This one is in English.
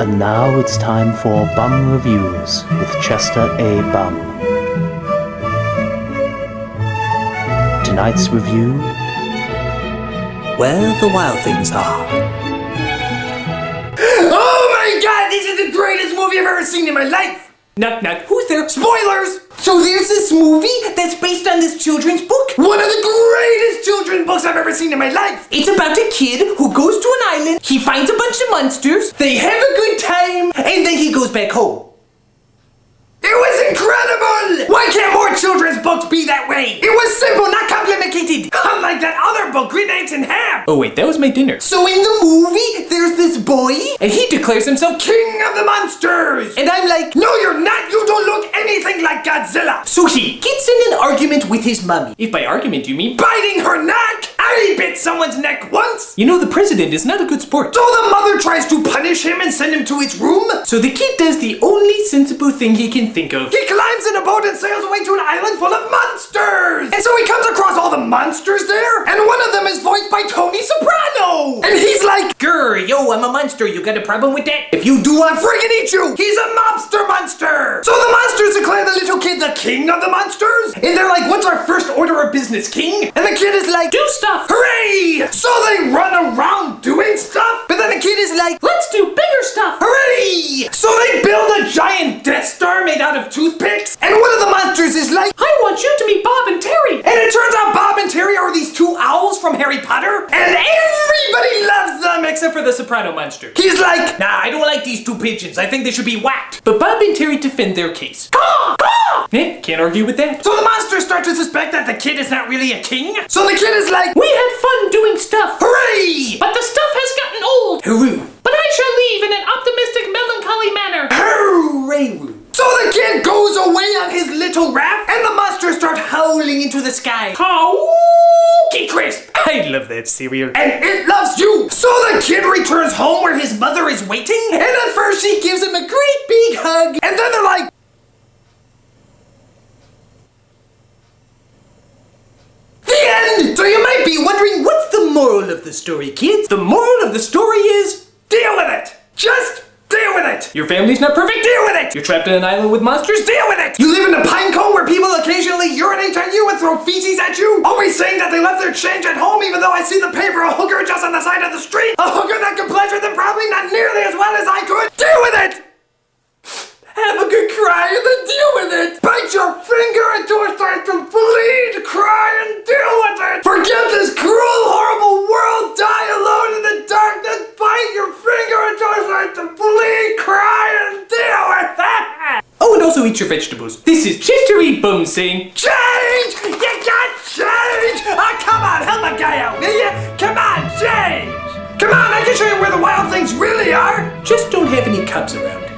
And now it's time for Bum Reviews with Chester A. Bum. Tonight's review: Where the Wild Things Are. Oh my god, this is the greatest movie I've ever seen in my life! Knock knock, who's there? Spoilers! So there's this movie that's based on this children's book. One of the greatest children's books I've ever seen in my life. It's about a kid who goes to an island, he finds a bunch of monsters, they have a good time, and then he goes back home. It was incredible! Why can't more children's books be that way? It was simple, not complicated. Unlike that other book, Green Eggs and Ham. Oh wait, that was my dinner. So in the movie, there's this boy, and he declares himself king of the monsters. And I'm like, no you're not, you don't look anything like Godzilla. So he gets in an argument with his mommy. If by argument you mean Biting her neck? I bit someone's neck once. you know the president is not a good sport. So the mother tries to punish him and send him to his room. So the kid does the only sensible thing he can think of. He climbs in a boat and sails away to an island full of monsters! And so he comes across all the monsters there, and one of them is voiced by Tony Soprano! And he's like, "Grr, yo, I'm a monster, you got a problem with that? If you do, I'll friggin' eat you! He's a mobster monster!" So the monsters declare the little kid the king of the monsters, and they're like, "What's our first order of business, king?" And the kid is like, Do stuff! "Hooray!" So they run around doing stuff, but then the kid is like, Let's do bigger stuff! "Hooray!" So they build a giant Death Star made out of toothpicks, and one of the monsters is like, I want you to meet Bob and Terry! and it turns out Bob and Terry are these two owls from Harry Potter, and everybody loves them except Except for the soprano monster. he's like, "Nah, I don't like these two pigeons. I think they should be whacked." But Bob and Terry defend their case. Caw, caw. Can't argue with that. So the monsters start to suspect that the kid is not really a king. So the kid is like, We had fun doing stuff, "Hooray!" but the stuff has gotten old. Hooray! But I shall leave in an optimistic, melancholy manner. Hooray! So the kid goes away on his little raft, and the monsters start howling into the sky. Howky crisp! I love that cereal. And it loves you! So the kid returns home where his mother is waiting, and at first she gives him a great big hug, and then they're like, the end! So you might be wondering, what's the moral of the story, kids? The moral of the story is, deal with it! Just deal with it! Your family's not perfect? Deal with it! You're trapped in an island with monsters? Deal with it! You live in a pine cone where people occasionally urinate on you and throw feces at you? Always saying that they left their change at home even though I see the paper a hooker just on the side of the street? A hooker that could pleasure them probably not nearly as well as I could? Deal with it! Have a good cry and then deal with it! Bite your finger until it starts to bleed! Cry and deal with it! Forget this cruel, horrible world! Die alone in the darkness! Bite your finger until it starts to bleed! Cry and deal with it! Oh, and also eat your vegetables. This is Chester E. Bum saying, Change! You got change! Oh, come on, help a guy out, will ya? Come on, change! Come on, I can show you where the wild things really are! just don't have any cubs around.